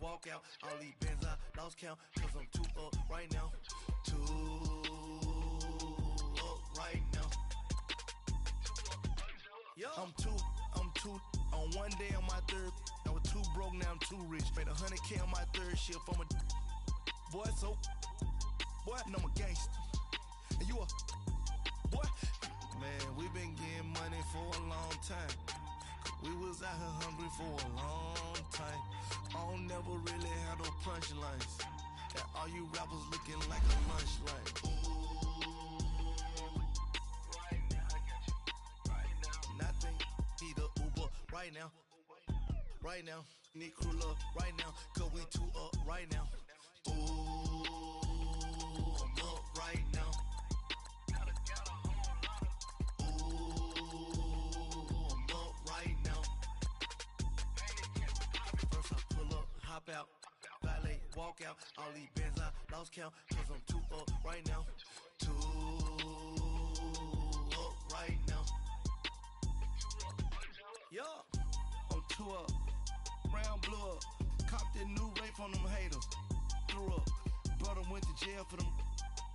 walk out. All these bands I lost count, cause I'm too up right now. Too up right now. I'm too on one day on my third. I was too broke, now I'm too rich. Made 100K on my third shift. I'm a boy, so boy, and I'm a gangster. And you a boy. Man, we been getting money for a long time. We was out here hungry for a long time. I don't never really have no punchlines. And all you rappers looking like a lunch line. Right now, I got you. Right now, nothing. Need a Uber right now. Right now, need crew love right now. Cause we too up right now. Ooh, I'm up right now. Hop out, valet, walk out. All these bands I lost count, cause I'm too up right now. Too up right now. Yeah, I'm too up. Round blew up. Copped that new rape on them haters. Threw up. Brother went to jail for them.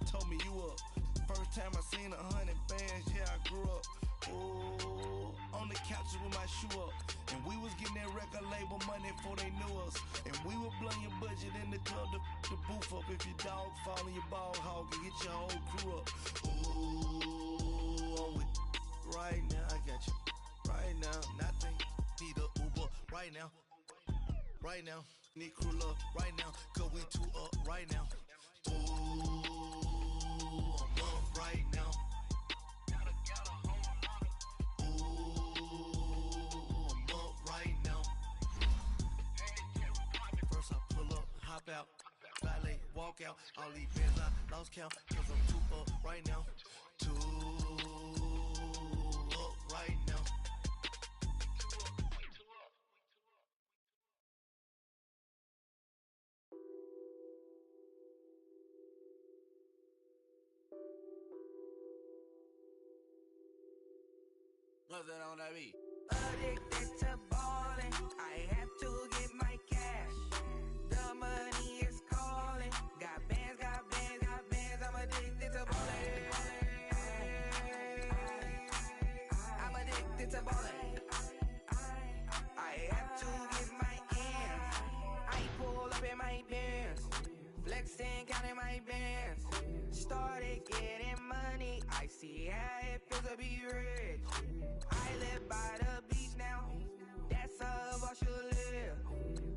Told me you up. First time I seen 100 bands, yeah, I grew up. Ooh, on the couches with my shoe up. And we was getting that record label money before they knew us. And we were blowing your budget in the club to the booth up. If your dog fall in your ball hog and get your whole crew up. Ooh, I'm with right now, I got you. Right now, nothing. Need a Uber right now. Right now, need crew love right now. Cause we too up right now. Ooh, I'm up right now. Hop out, valet, walk out. All these bands I lost count, cause I'm too up right now. Too up right now. What's that on that beat? Addicted to ballin', I have to get my cash. The money is calling. Got bands, got bands, got bands. I'm addicted to ballin'. I'm addicted to ballin'. I have to get my ends. I pull up in my pants, flexing, counting my bands. Started getting money. I see how it feels to be rich. I live by the beach now. That's how I should live.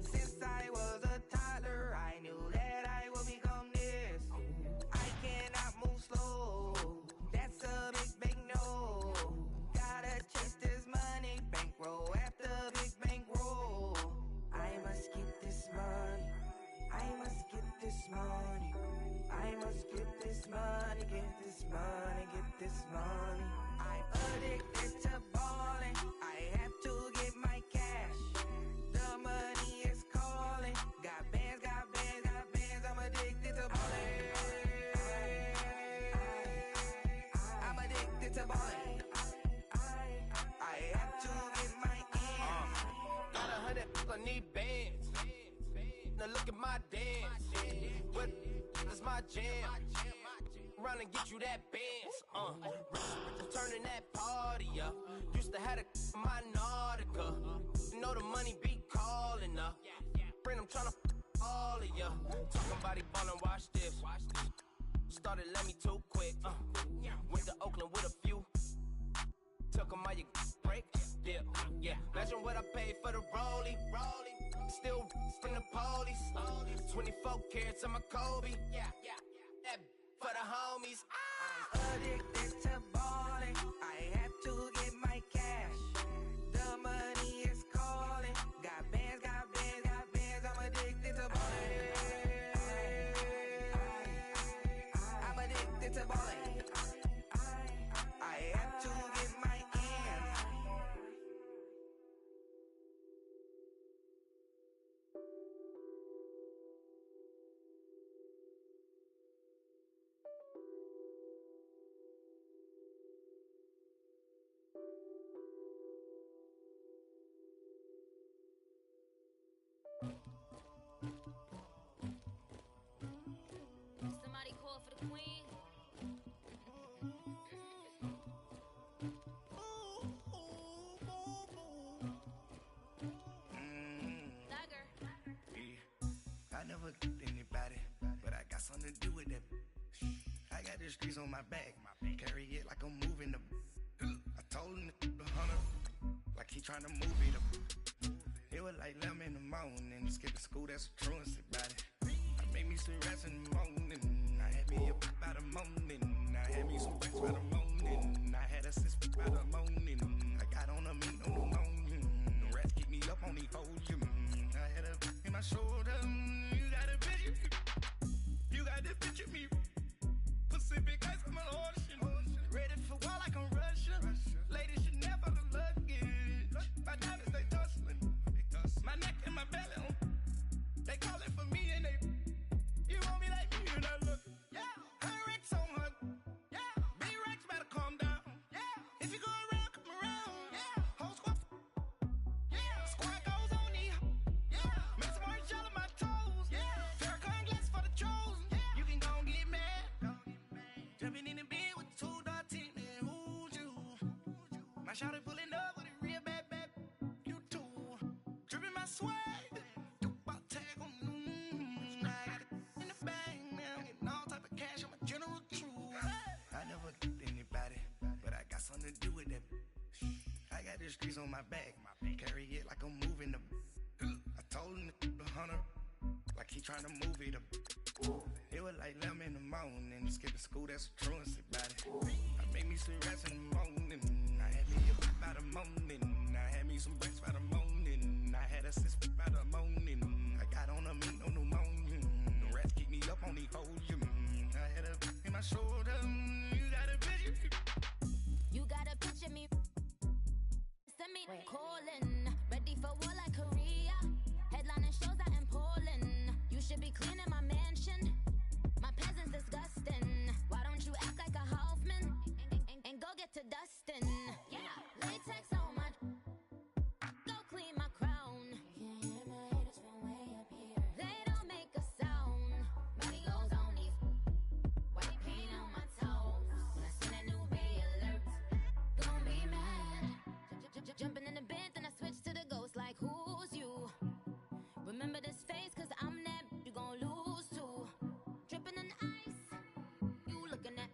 Since I was a toddler, I knew that I would become this. I cannot move slow. That's a big no. Gotta chase this money, bankroll after big bankroll. I must get this money. I must get this money. I must get this money, get this money, get this money. I'm addicted to ballin'. I have to get my cash. The money is calling. Got bands, got bands, got bands. I'm addicted to ballin'. I'm addicted to ballin'. I have to get my ends. Got 100, I need bands. Now look at my dance. What is my jam? Run and get you that Benz. Turning that party up. Used to have a my Nautica. You know the money be calling up. Friend, I'm tryna all of ya. Talking about he ballin', watch this. Started let me too quick. Went to Oakland with a few. Took 'em all you break. Yeah. Imagine what I paid for the rollie. Still from the police. 24 carats on my Kobe. That for the homies. I'm addicted to ballin'. I have to get my cash. The money is calling. Got bands, got bands, got bands. I'm addicted to ballin'. I'm addicted to ballin'. I have to get my ends. never anybody, but I got something to do with that. I got the streets on my back, carry it like I'm moving the. I told him the hunter, like he trying to move it up. It was like 11 in the morning, skip to school, that's a truancy about it. I made me some rest in the morning, I had me up by the morning, I had me some rest by the morning, I had a sis by the morning, I got on a meat on the morning, the rats keep me up on the whole gym. I had a in my shoulder, you got a picture, you got the picture me, Pacific ice from an ocean, ready for war like I'm Russian, ladies should never look luggage, my diamonds they tussling, my neck and my belly on, they calling for me and they, you want me like me and I look, yeah, her Rex on her, yeah, B-Rex better calm down, yeah, if you go around, come around, yeah, whole squad, yeah, squad goes on the, yeah, make some orange gel on my toes, yeah, Farrakhan glass for the chosen, yeah, you can go and get mad, jumping in the bed with two dark teeth, man, who's you, my shawty pulling up with a real bad, you too, dripping my swag, streets on my back, carry it like I'm moving the. I told him the hunter, like he trying to move it up. It was like 11 in the morning, skip to school, that's a truancy about it. I made me some rest in the morning, I had me up by the morning, I had me some breaks by the morning, I had a sis by the morning, I got on a meat on the morning, the rats keep me up on the whole gym. I had a in my shoulder, you got a picture, you got a picture me. Send me calling, ready for war like Korea. Headlining shows out in Poland. You should be cleaning my mansion. My presence disgusting. Why don't you act like a Hoffman and go get to dustin'? Yeah, latex on my. Go clean my crown. Can't hear my haters from way up here. They don't make a sound. Money goes on these. White paint on my toes. When I see that new Bay alert, don't be mad. Jumping in the bed, then I switch to the ghost like who's you? Remember this face, cause I'm that you gon' lose too. Dripping in ice, you looking at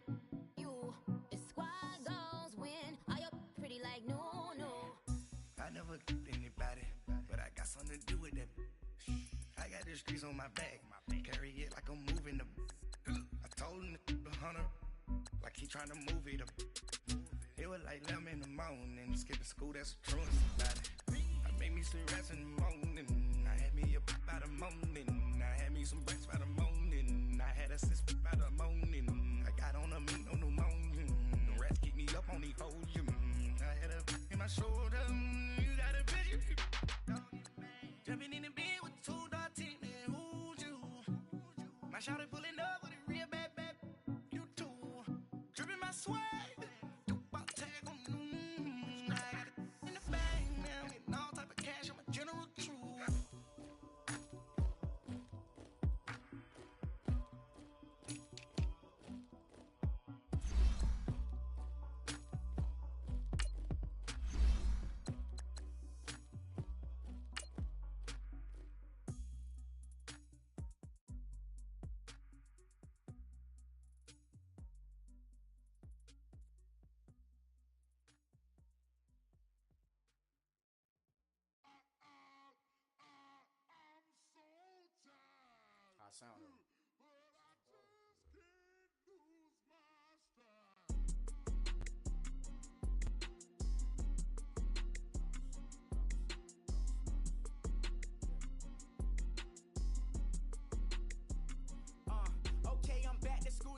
you. It's squad goals win, are you pretty like no. I never anybody, but I got something to do with that. I got the streets on my back, carry it like I'm moving the. I told him the hunter, like he trying to move it up. It was like 11 in the morning, skip to school, that's a truancy about it. I made me some rest in the morning, I had me up by the morning, I had me some breaks by the morning, I had a sis by the morning, I got on a meat on the morning, the rats keep me up on the whole gym. I had a in my shoulder, you got a picture, jumping in the bed with two dark teeth, man, who's you? My shawty pulling up with a real bad, you too, dripping my swag. Sounded. Okay, I'm back to school.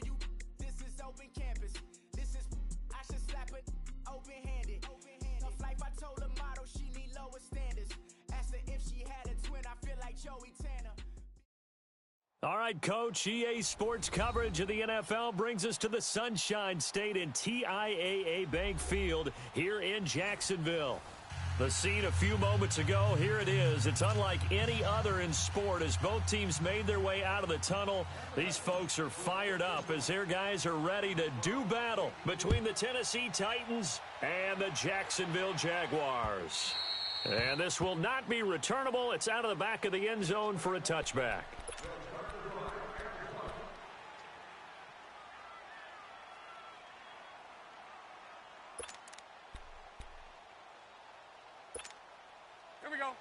This is open campus. This is I should slap it open-handed. Tough life, I told the model she need lower standards. Asked her if she had a twin. I feel like Joey Tanner. All right, Coach, EA Sports coverage of the NFL brings us to the Sunshine State in TIAA Bank Field here in Jacksonville. The scene a few moments ago, here it is. It's unlike any other in sport as both teams made their way out of the tunnel. These folks are fired up as their guys are ready to do battle between the Tennessee Titans and the Jacksonville Jaguars. And this will not be returnable. It's out of the back of the end zone for a touchback. we go.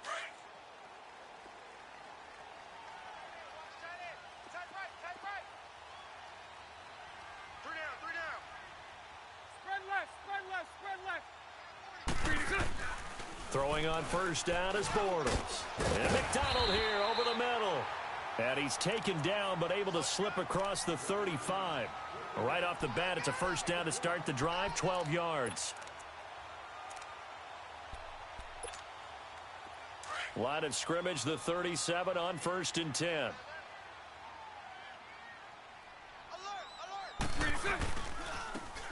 Throwing on first down is Bortles. And McDonald here over the middle. And he's taken down but able to slip across the 35. Right off the bat, it's a first down to start the drive, 12 yards. Line of scrimmage, the 37 on 1st and 10.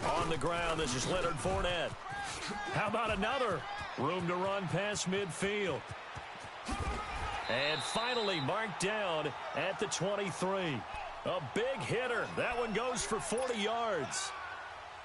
On the ground, this is Leonard Fournette. How about another? Room to run past midfield. And finally marked down at the 23. A big hitter. That one goes for 40 yards.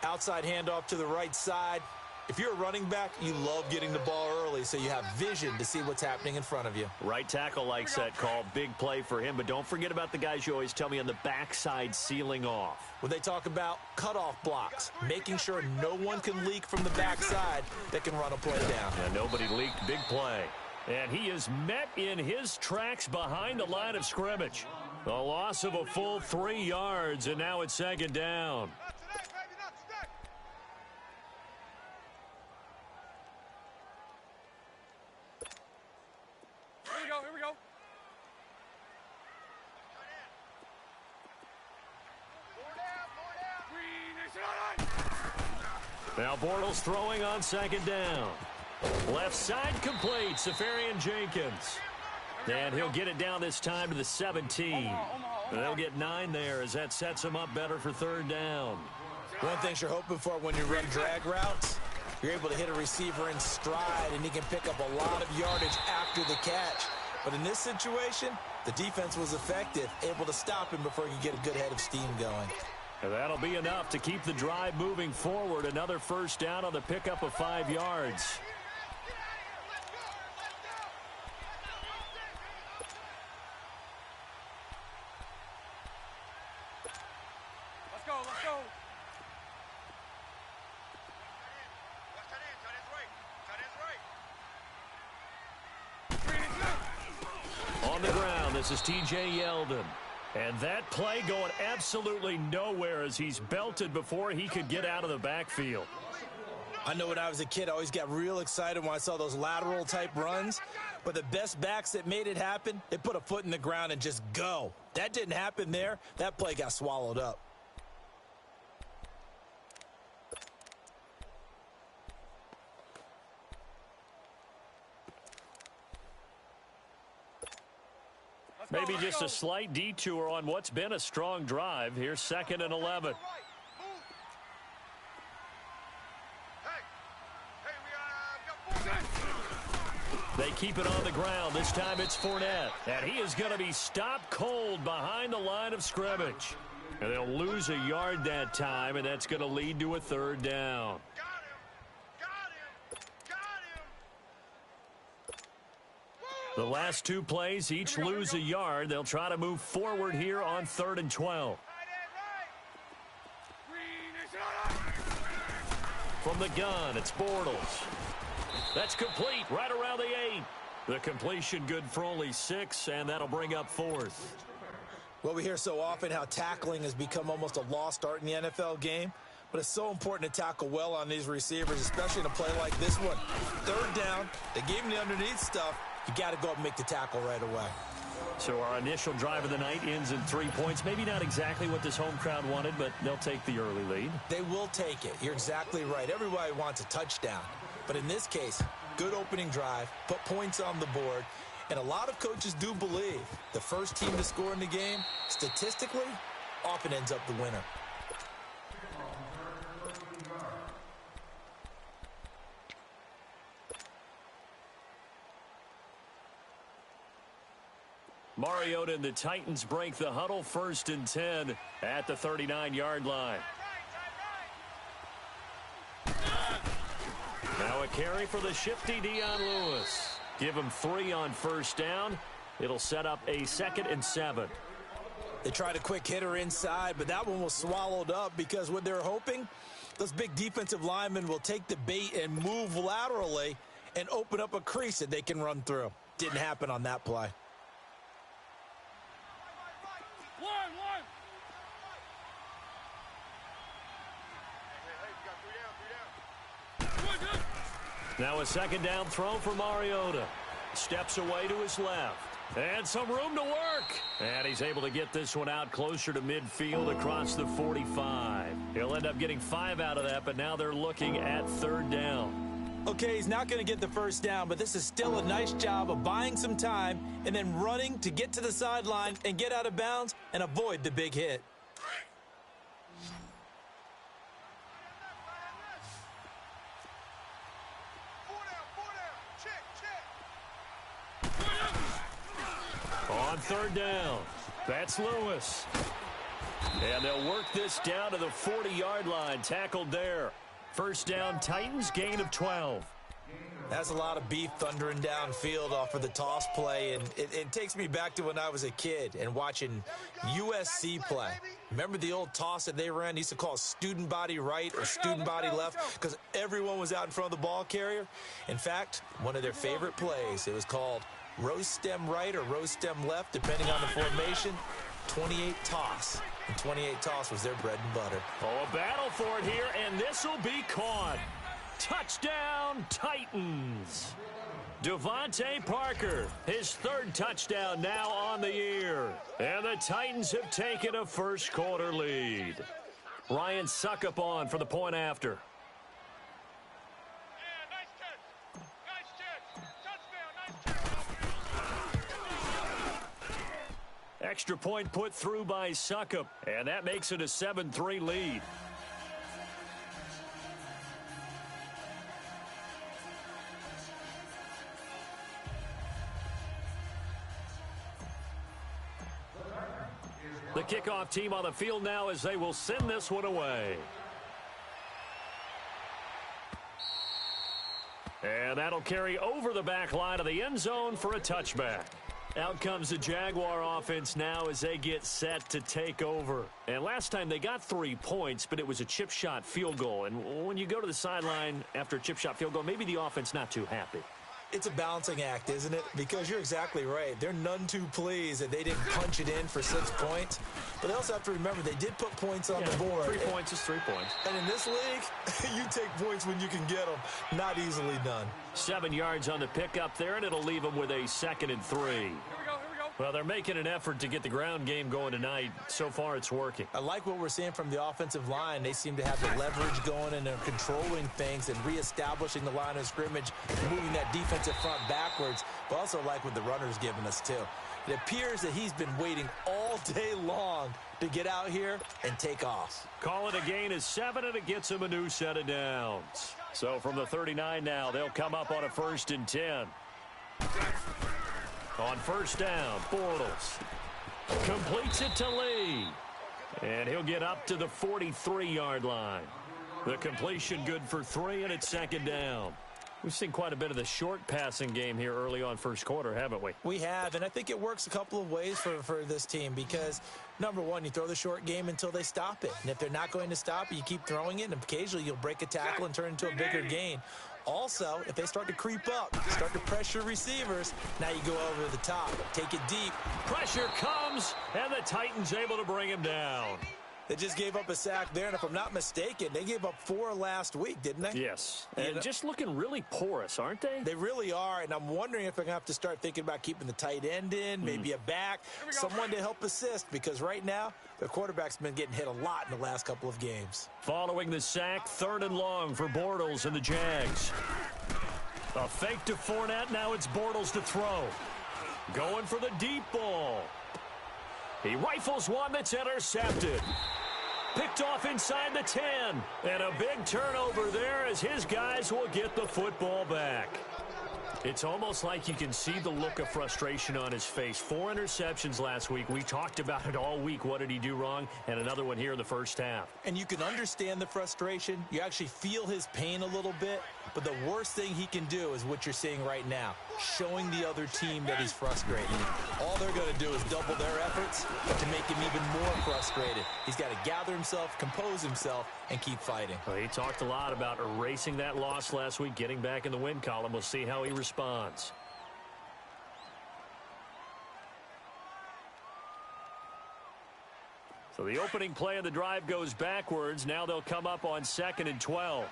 Outside handoff to the right side. If you're a running back, you love getting the ball early so you have vision to see what's happening in front of you. Right tackle likes that call. Big play for him. But don't forget about the guys you always tell me on the backside sealing off. When they talk about cutoff blocks, making sure no one can leak from the backside that can run a play down. And nobody leaked. Big play. And he is met in his tracks behind the line of scrimmage. A loss of a full 3 yards, and now it's 2nd down. Here we go. Now Bortles throwing on 2nd down. Left side complete, Safarian Jenkins. And he'll get it down this time to the 17. They'll get 9 there as that sets him up better for 3rd down. One thing you're hoping for when you run drag routes, you're able to hit a receiver in stride and he can pick up a lot of yardage after the catch. But in this situation, the defense was effective, able to stop him before he could get a good head of steam going. And that'll be enough to keep the drive moving forward. Another first down on the pickup of 5 yards. Let's go. On the ground, this is T.J. Yeldon. And that play going absolutely nowhere as he's belted before he could get out of the backfield. I know when I was a kid, I always got real excited when I saw those lateral type runs. But the best backs that made it happen, they put a foot in the ground and just go. That didn't happen there. That play got swallowed up. Maybe just a slight detour on what's been a strong drive. Here's 2nd and 11. They keep it on the ground. This time it's Fournette. And he is going to be stopped cold behind the line of scrimmage. And they'll lose a yard that time, and that's going to lead to a 3rd down. The last 2 plays each lose a yard. They'll try to move forward here on 3rd and 12. From the gun, it's Bortles. That's complete right around the 8. The completion good for only 6, and that'll bring up 4th. Well, we hear so often how tackling has become almost a lost art in the NFL game. But it's so important to tackle well on these receivers, especially in a play like this one. 3rd down, they gave him the underneath stuff. You got to go up and make the tackle right away. So our initial drive of the night ends in 3 points. Maybe not exactly what this home crowd wanted, but they'll take the early lead. They will take it. You're exactly right. Everybody wants a touchdown. But in this case, good opening drive, put points on the board. And a lot of coaches do believe the first team to score in the game, statistically, often ends up the winner. Mariota and the Titans break the huddle, 1st and 10 at the 39-yard line. Now a carry for the shifty Dion Lewis. Give him 3 on 1st down. It'll set up a 2nd and 7. They tried a quick hitter inside, but that one was swallowed up because what they're hoping, those big defensive linemen will take the bait and move laterally and open up a crease that they can run through. Didn't happen on that play. Now a second down throw for Mariota. Steps away to his left. And some room to work. And he's able to get this one out closer to midfield across the 45. He'll end up getting 5 out of that, but now they're looking at third down. Okay, he's not going to get the first down, but this is still a nice job of buying some time and then running to get to the sideline and get out of bounds and avoid the big hit. On third down, that's Lewis. And they'll work this down to the 40-yard line, tackled there. First down, Titans, gain of 12. That's a lot of beef thundering downfield off of the toss play, and it takes me back to when I was a kid and watching USC play. Remember the old toss that they ran? They used to call it student body right or student body left because everyone was out in front of the ball carrier. In fact, one of their favorite plays, it was called rose stem right or rose stem left, depending on the formation. 28 toss. And 28 toss was their bread and butter. Oh, a battle for it here, and this will be caught. Touchdown, Titans. Devontae Parker, his third touchdown now on the year. And the Titans have taken a first quarter lead. Ryan Suckup on for the point after. Extra point put through by Suckup, and that makes it a 7-3 lead. The kickoff team on the field now as they will send this one away. And that'll carry over the back line of the end zone for a touchback. Out comes the Jaguar offense now as they get set to take over. And last time they got 3 points, but it was a chip shot field goal. And when you go to the sideline after a chip shot field goal, maybe the offense not too happy. It's a balancing act, isn't it? Because you're exactly right. They're none too pleased that they didn't punch it in for 6 points. But they also have to remember they did put points on the board. 3 points is 3 points. And in this league, you take points when you can get them. Not easily done. 7 yards on the pickup there, and it'll leave them with a 2nd and 3. Here we go. Well, they're making an effort to get the ground game going tonight. So far, it's working. I like what we're seeing from the offensive line. They seem to have the leverage going, and they're controlling things and reestablishing the line of scrimmage, moving that defensive front backwards. But also like what the runner's giving us, too. It appears that he's been waiting all day long to get out here and take off. Call it a gain of 7, and it gets him a new set of downs. So from the 39 now, they'll come up on a 1st and 10. On first down, Bortles completes it to Lee. And he'll get up to the 43-yard line. The completion good for 3, and it's 2nd down. We've seen quite a bit of the short passing game here early on first quarter, haven't we? We have, and I think it works a couple of ways for this team because, number one, you throw the short game until they stop it. And if they're not going to stop it, you keep throwing it, and occasionally you'll break a tackle and turn into a bigger gain. Also, if they start to creep up, start to pressure receivers, now you go over the top. Take it deep. Pressure comes, and the Titans able to bring him down. They just gave up a sack there, and if I'm not mistaken, they gave up 4 last week, didn't they? Yes, and just looking really porous, aren't they? They really are, and I'm wondering if they're going to have to start thinking about keeping the tight end in, maybe a back, someone to help assist, because right now, their quarterback's been getting hit a lot in the last couple of games. Following the sack, 3rd and long for Bortles and the Jags. A fake to Fournette, now it's Bortles to throw. Going for the deep ball. He rifles one that's intercepted. Picked off inside the 10. And a big turnover there as his guys will get the football back. It's almost like you can see the look of frustration on his face. 4 interceptions last week. We talked about it all week. What did he do wrong? And another one here in the first half. And you can understand the frustration. You actually feel his pain a little bit. But the worst thing he can do is what you're seeing right now. showing the other team that he's frustrated. All they're going to do is double their efforts to make him even more frustrated. He's got to gather himself, compose himself, and keep fighting. Well, he talked a lot about erasing that loss last week, getting back in the win column. We'll see how he responds. So the opening play of the drive goes backwards. Now they'll come up on 2nd and 12.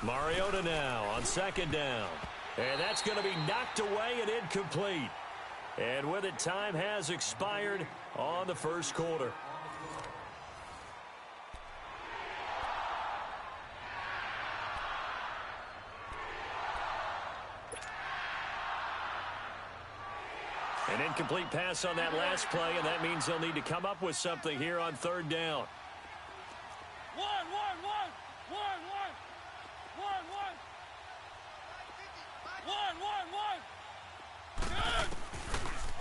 Mariota now on 2nd down. And that's going to be knocked away and incomplete. And with it, time has expired on the first quarter. An incomplete pass on that last play, and that means they'll need to come up with something here on 3rd down.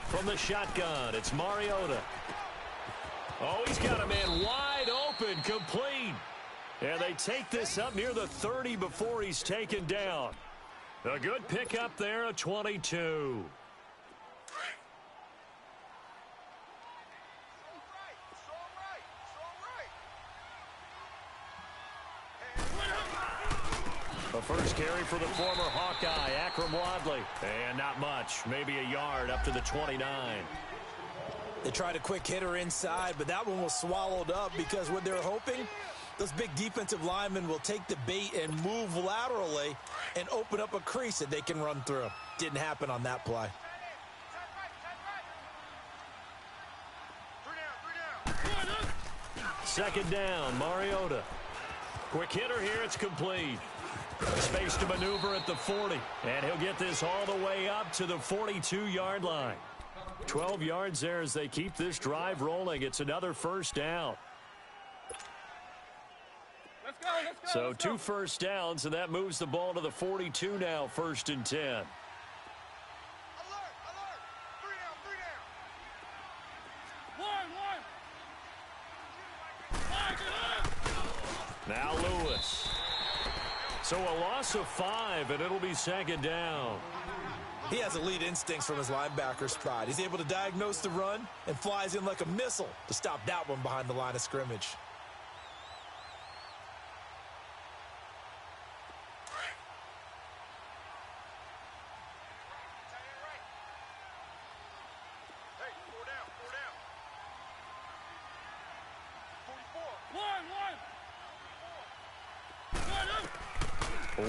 From the shotgun, it's Mariota. Oh, he's got a man wide open, complete. And they take this up near the 30 before he's taken down. A good pickup there, a 22. The first carry for the former Hawkeye, Akram Wadley. And not much, maybe a yard up to the 29. They tried a quick hitter inside, but that one was swallowed up because what they're hoping, those big defensive linemen will take the bait and move laterally and open up a crease that they can run through. Didn't happen on that play. Second down, Mariota. Quick hitter here, it's complete. Space to maneuver at the 40, and he'll get this all the way up to the 42-yard line. 12 yards there as they keep this drive rolling. It's another first down. Let's go. So 2 first downs, and that moves the ball to the 42 now, 1st and 10. Now Lewis. So a loss of 5, and it'll be 2nd down. He has elite instincts from his linebacker spot. He's able to diagnose the run and flies in like a missile to stop that one behind the line of scrimmage.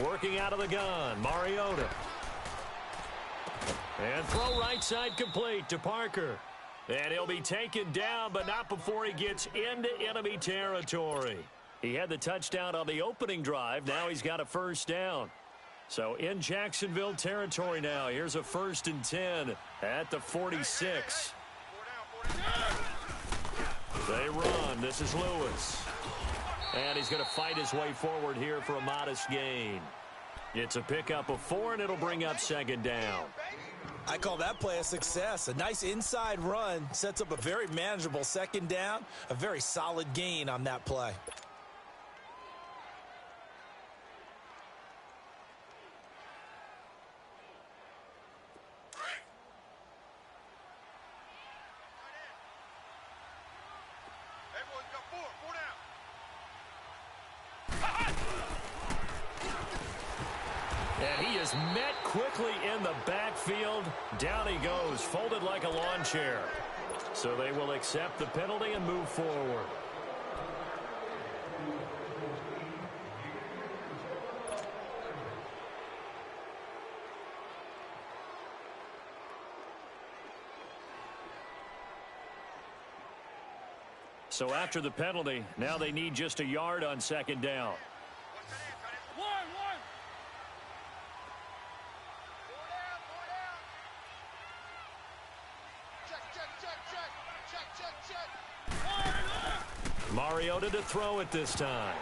Working out of the gun, Mariota. And throw right side complete to Parker. And he'll be taken down, but not before he gets into enemy territory. He had the touchdown on the opening drive. Now he's got a first down. So in Jacksonville territory now. Here's a 1st and 10 at the 46. They run. This is Lewis. And he's going to fight his way forward here for a modest gain. It's a pickup of 4, and it'll bring up 2nd down. I call that play a success. A nice inside run sets up a very manageable 2nd down. A very solid gain on that play. And he is met quickly in the backfield. Down he goes, folded like a lawn chair. So they will accept the penalty and move forward. So after the penalty, now they need just a yard on 2nd down. Mariota to throw it this time.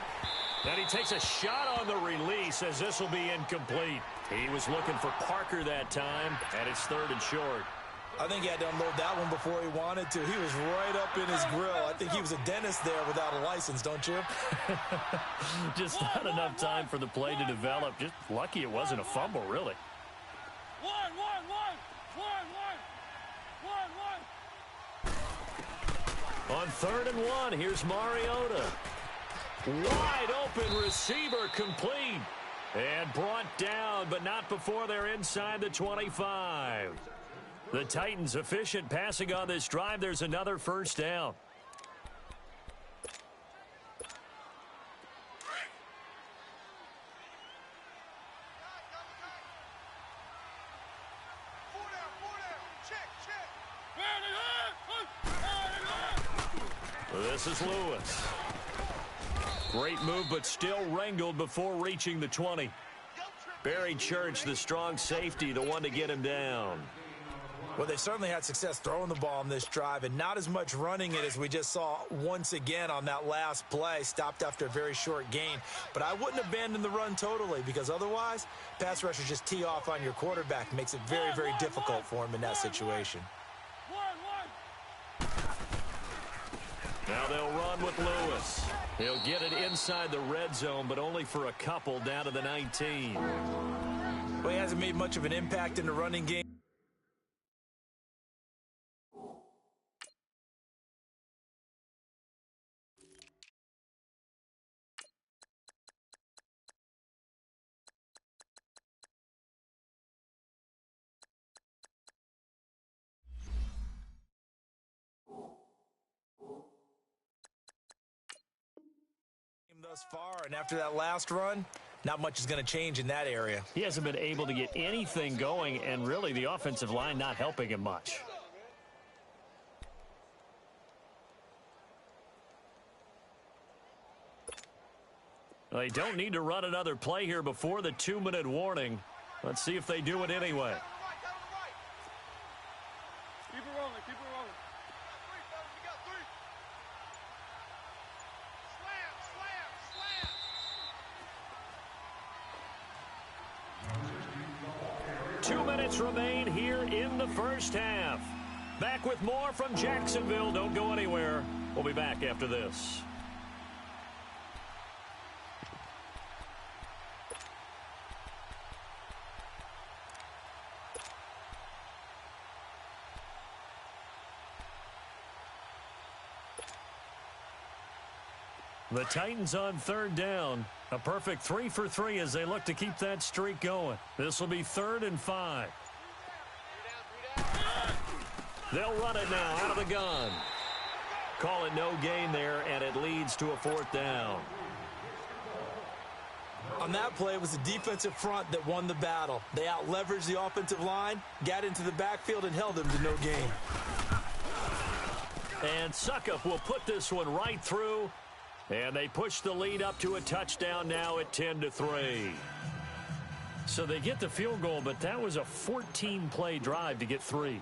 And he takes a shot on the release as this will be incomplete. He was looking for Parker that time, and it's 3rd and short. I think he had to unload that one before he wanted to. He was right up in his grill. I think he was a dentist there without a license, don't you? Just not enough time for the play to develop. Just lucky it wasn't a fumble, really. On 3rd and 1, here's Mariota. Wide open receiver complete. And brought down, but not before they're inside the 25. The Titans efficient passing on this drive. There's another first down. This is Lewis. Great move, but still wrangled before reaching the 20. Barry Church, the strong safety, the one to get him down. Well, they certainly had success throwing the ball on this drive, and not as much running it as we just saw once again on that last play. Stopped after a very short gain. But I wouldn't abandon the run totally, because otherwise, pass rushers just tee off on your quarterback. It makes it very, very difficult for him in that situation. Now they'll run with Lewis. He'll get it inside the red zone, but only for a couple down to the 19. Well, he hasn't made much of an impact in the running game. Thus far, and after that last run, not much is going to change in that area. He hasn't been able to get anything going, and really the offensive line not helping him much. They don't need to run another play here before the 2-minute warning. Let's see if they do it anyway. Keep it rolling, keep it rolling. 2 minutes remain here in the first half. Back with more from Jacksonville. Don't go anywhere. We'll be back after this. The Titans on 3rd down. A perfect 3 for 3 as they look to keep that streak going. This will be 3rd and 5. They'll run it now out of the gun. Call it no gain there, and it leads to a 4th down. On that play, it was the defensive front that won the battle. They out-leveraged the offensive line, got into the backfield, and held them to no gain. And Suckup will put this one right through. And they push the lead up to a touchdown now at 10-3. So they get the field goal, but that was a 14-play drive to get 3. You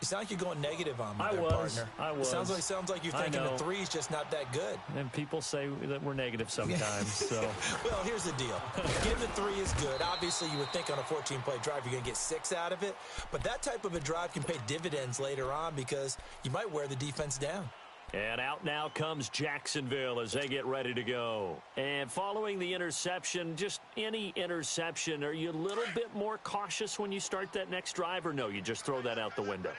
sound like you're going negative on me, partner. I was. It sounds like you're thinking the 3's just not that good. And people say that we're negative sometimes. So. Well, here's the deal. Getting the 3 is good. Obviously, you would think on a 14-play drive you're going to get 6 out of it. But that type of a drive can pay dividends later on because you might wear the defense down. And out now comes Jacksonville as they get ready to go. And following the interception, just any interception, are you a little bit more cautious when you start that next drive, or no, you just throw that out the window?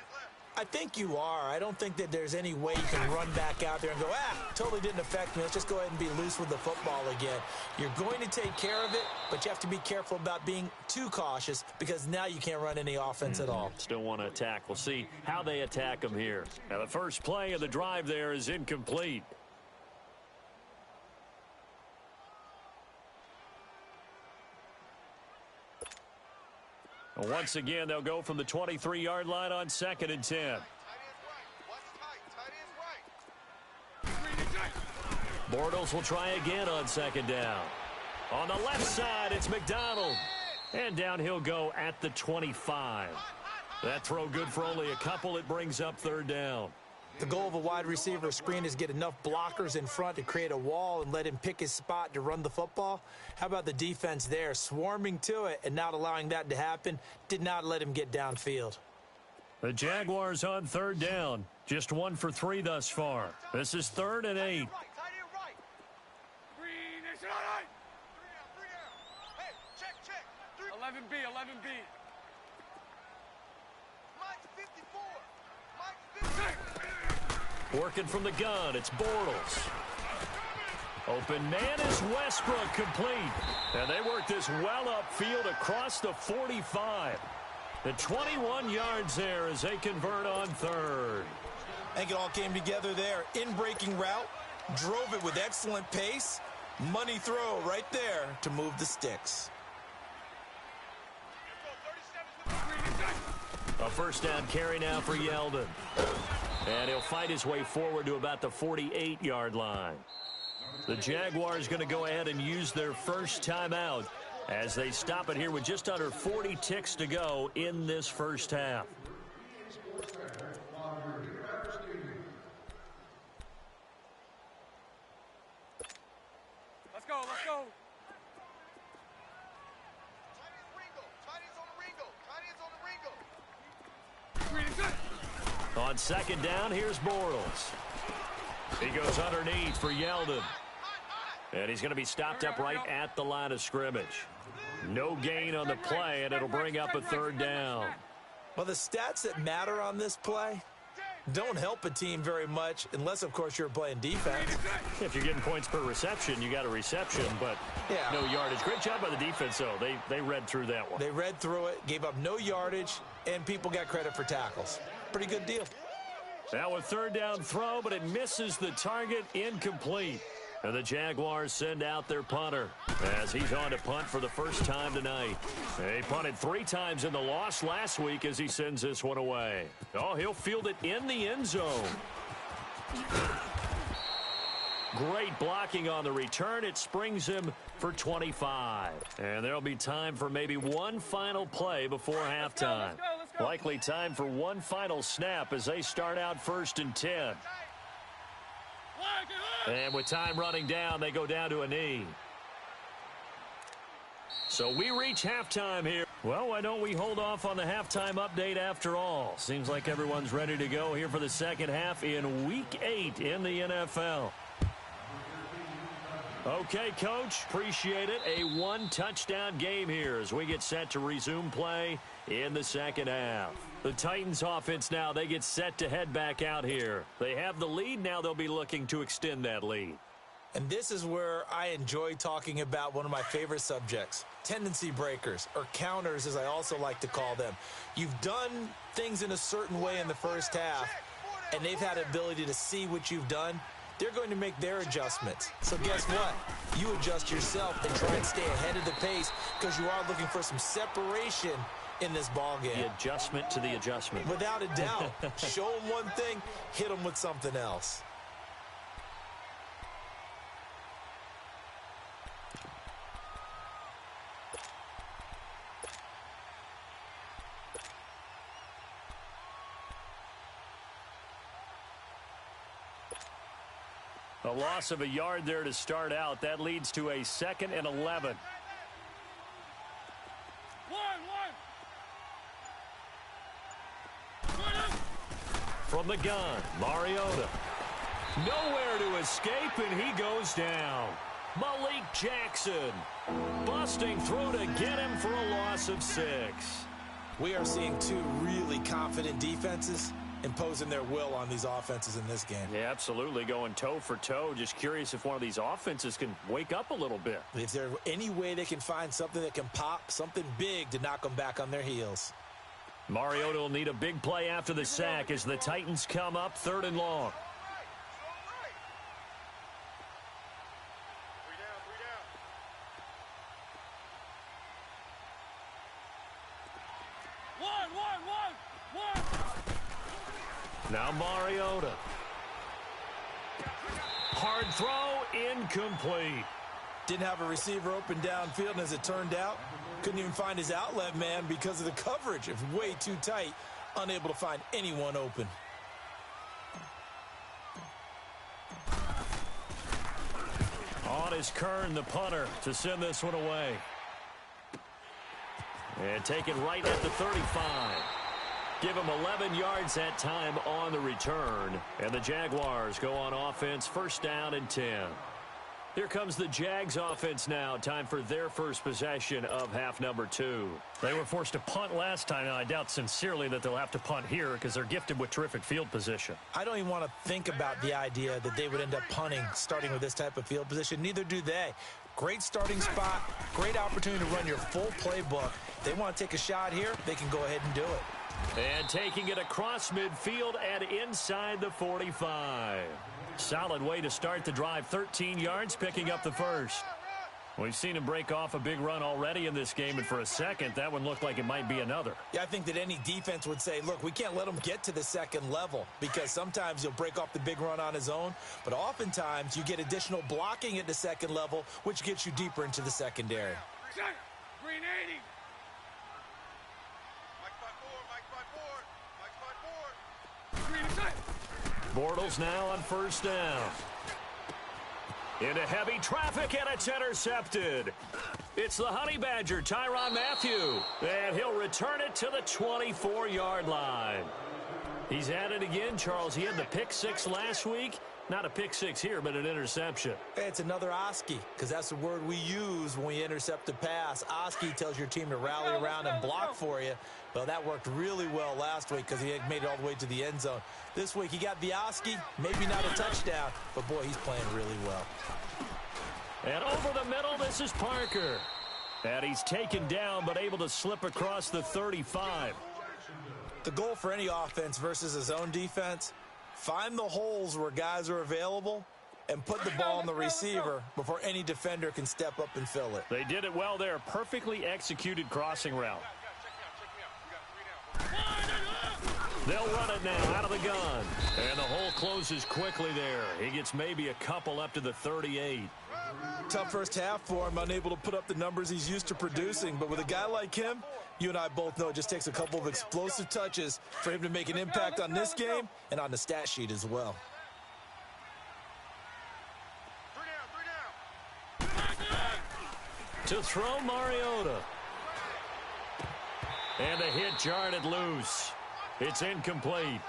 I think you are. I don't think that there's any way you can run back out there and go, totally didn't affect me. Let's just go ahead and be loose with the football again. You're going to take care of it, but you have to be careful about being too cautious because now you can't run any offense at all. Still want to attack. We'll see how they attack them here. Now, the first play of the drive there is incomplete. Once again, they'll go from the 23-yard line on 2nd and 10. Bortles will try again on 2nd down. On the left side, it's McDonald. And down he'll go at the 25. That throw good for only a couple. It brings up 3rd down. The goal of a wide receiver screen is get enough blockers in front to create a wall and let him pick his spot to run the football. How about the defense there, swarming to it and not allowing that to happen? Did not let him get downfield. The Jaguars on third down. Just 1 for 3 thus far. This is 3rd and 8. 11B, 11B. Working from the gun, it's Bortles. Open man is Westbrook, complete. And they work this well upfield across the 45. The 21 yards there as they convert on 3rd. I think it all came together there. In-breaking route, drove it with excellent pace. Money throw right there to move the sticks. A first down carry now for Yeldon. And he'll fight his way forward to about the 48-yard line. The Jaguars going to go ahead and use their first timeout as they stop it here with just under 40 ticks to go in this first half. Let's go, let's go. On second down, here's Bortles. He goes underneath for Yeldon. And he's going to be stopped up right at the line of scrimmage. No gain on the play, and it'll bring up a 3rd down. Well, the stats that matter on this play don't help a team very much unless, of course, you're playing defense. If you're getting points per reception, you got a reception, but no yardage. Great job by the defense, though. They read through that one. They read through it, gave up no yardage, and people got credit for tackles. Pretty good deal. Now a 3rd down throw, but it misses the target, incomplete. And the Jaguars send out their punter as he's on to punt for the first time tonight. He punted 3 times in the loss last week as he sends this one away. Oh, he'll field it in the end zone. Great blocking on the return. It springs him for 25. And there'll be time for maybe one final play before halftime. Let's go. Likely time for one final snap as they start out 1st and 10. And with time running down, they go down to a knee. So we reach halftime here. Well, why don't we hold off on the halftime update after all? Seems like everyone's ready to go here for the second half in Week 8 in the NFL. Okay, Coach, appreciate it. A 1-touchdown game here as we get set to resume play in the second half. The Titans offense now, they get set to head back out here. They have the lead. Now they'll be looking to extend that lead. And this is where I enjoy talking about one of my favorite subjects, tendency breakers, or counters as I also like to call them. You've done things in a certain way in the first half, and they've had the ability to see what you've done. They're going to make their adjustments. So guess what? You adjust yourself and try and stay ahead of the pace because you are looking for some separation in this ball game. The adjustment to the adjustment. Without a doubt. Show them one thing, hit them with something else. A loss of a yard there to start out. That leads to a 2nd and 11. From the gun, Mariota. Nowhere to escape, and he goes down. Malik Jackson busting through to get him for a loss of 6. We are seeing 2 really confident defenses imposing their will on these offenses in this game. Yeah, absolutely, going toe for toe. Just curious if one of these offenses can wake up a little bit. If there's any way they can find something that can pop, something big to knock them back on their heels. Mariota will need a big play after the sack as the Titans come up 3rd and long. Now Mariota. Hard throw, incomplete. Didn't have a receiver open downfield, and as it turned out, couldn't even find his outlet man because of the coverage. It was way too tight, unable to find anyone open. out is Kern, the punter, to send this one away. And taken right at the 35. Give him 11 yards that time on the return. And the Jaguars go on offense, first down and 10. Here comes the Jags offense now. Time for their first possession of half number 2. They were forced to punt last time, and I doubt sincerely that they'll have to punt here because they're gifted with terrific field position. I don't even want to think about the idea that they would end up punting starting with this type of field position. Neither do they. Great starting spot, great opportunity to run your full playbook. They want to take a shot here, they can go ahead and do it. And taking it across midfield and inside the 45. Solid way to start the drive. 13 yards, picking up the first. We've seen him break off a big run already in this game, and for a second, that one looked like it might be another. Yeah, I think that any defense would say, look, we can't let him get to the second level because sometimes he'll break off the big run on his own, but oftentimes you get additional blocking at the second level, which gets you deeper into the secondary. Green 80. Bortles now on first down. Into heavy traffic, and it's intercepted. It's the Honey Badger, Tyrann Mathieu, and he'll return it to the 24-yard line. He's at it again, Charles. He had the pick six last week. Not a pick six here, but an interception. Hey, it's another Oski, because that's the word we use when we intercept a pass. Oski tells your team to rally around and block for you. Well, that worked really well last week because he had made it all the way to the end zone. This week, he got the Oski, maybe not a touchdown, but boy, he's playing really well. And over the middle, this is Parker. And he's taken down, but able to slip across the 35. The goal for any offense versus his own defense, find the holes where guys are available and put the ball on the receiver before any defender can step up and fill it. They did it well there. Perfectly executed crossing route. They'll run it now out of the gun. And the hole closes quickly there. He gets maybe a couple up to the 38. Tough first half for him, unable to put up the numbers he's used to producing. But with a guy like him, you and I both know it just takes a couple of explosive touches for him to make an impact on this game and on the stat sheet as well. To throw Mariota. And a hit jarred it loose. It's incomplete.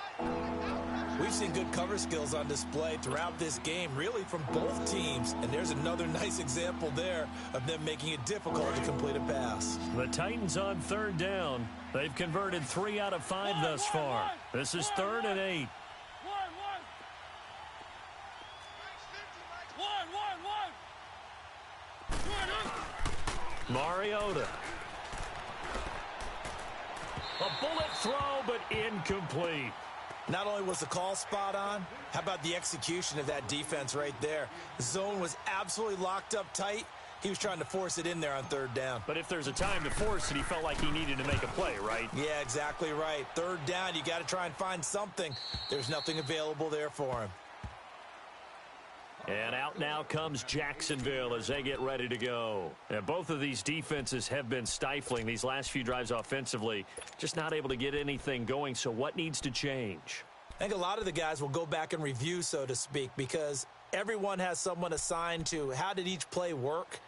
We've seen good cover skills on display throughout this game, really from both teams. And there's another nice example there of them making it difficult to complete a pass. The Titans on third down. They've converted 3 out of 5 thus far. This is 3rd and 8. Mariota. A bullet throw, but incomplete. Not only was the call spot on, how about the execution of that defense right there? The zone was absolutely locked up tight. He was trying to force it in there on 3rd down. But if there's a time to force it, he felt like he needed to make a play, right? Yeah, exactly right. 3rd down, you got to try and find something. There's nothing available there for him. And out now comes Jacksonville as they get ready to go. And both of these defenses have been stifling these last few drives offensively. Just not able to get anything going, so what needs to change? I think a lot of the guys will go back and review, so to speak, because everyone has someone assigned to how did each play work.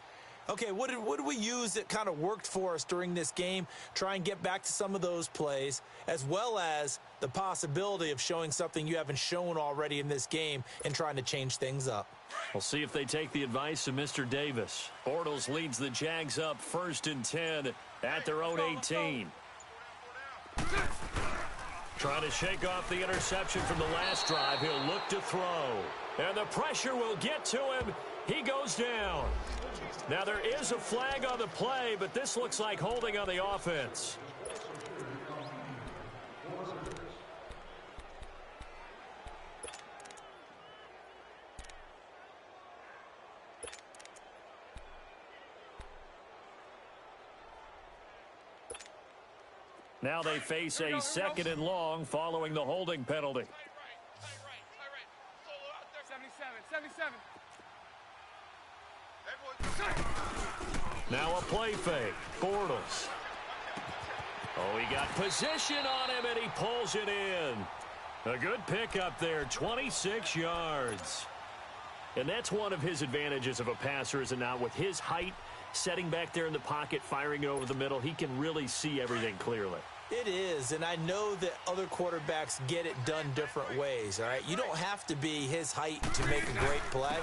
Okay, what did we use that kind of worked for us during this game? Try and get back to some of those plays, as well as the possibility of showing something you haven't shown already in this game and trying to change things up. We'll see if they take the advice of Mr. Davis. Bortles leads the Jags up 1st and 10 at their own 18. Trying to shake off the interception from the last drive. He'll look to throw. And the pressure will get to him. He goes down. Now there is a flag on the play, but this looks like holding on the offense. Now they face a 2nd and long following the holding penalty. 77. Now a play fake. Bortles. Oh, he got position on him, and he pulls it in. A good pickup there, 26 yards. And that's one of his advantages of a passer, is it not? With his height, setting back there in the pocket, firing it over the middle, he can really see everything clearly. It is, and I know that other quarterbacks get it done different ways, all right? You don't have to be his height to make a great play,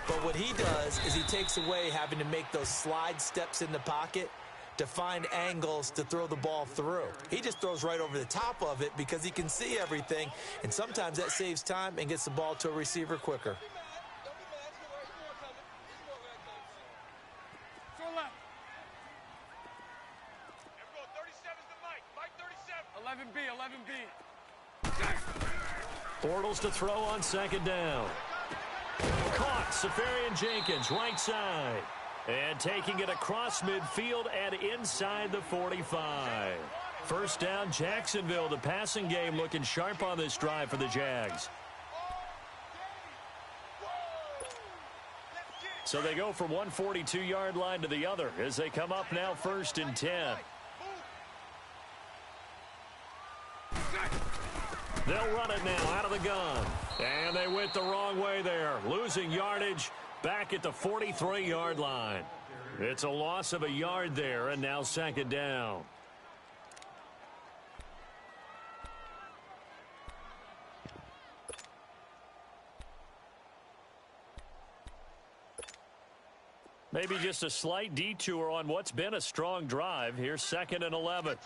but what he does is he takes away having to make those slide steps in the pocket to find angles to throw the ball through. He just throws right over the top of it because he can see everything, and sometimes that saves time and gets the ball to a receiver quicker. 11B. Bortles to throw on second down. Caught, Safarian Jenkins, right side. And taking it across midfield and inside the 45. First down, Jacksonville. The passing game looking sharp on this drive for the Jags. So they go from one 42-yard line to the other as they come up now 1st and 10. They'll run it now out of the gun. And they went the wrong way there, losing yardage back at the 43-yard line. It's a loss of a yard there, and now 2nd down. Maybe just a slight detour on what's been a strong drive. Here's 2nd and 11.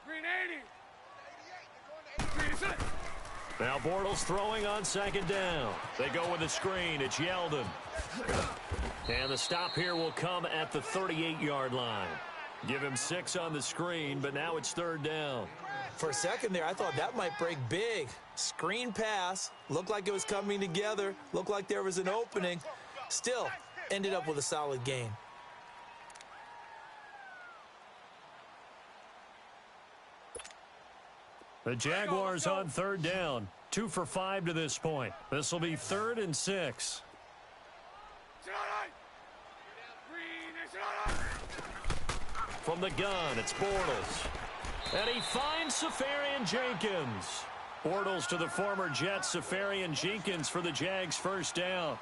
Green 80. Now Bortles throwing on 2nd down. They go with a screen. It's Yeldon. And the stop here will come at the 38-yard line. Give him 6 on the screen, but now it's 3rd down. For a second there, I thought that might break big. Screen pass. Looked like it was coming together. Looked like there was an opening. Still, ended up with a solid gain. The Jaguars on 3rd down. 2 for 5 to this point. This will be 3rd and 6. From the gun, it's Bortles. And he finds Safarian Jenkins. Bortles to the former Jet, Safarian Jenkins for the Jags' first down.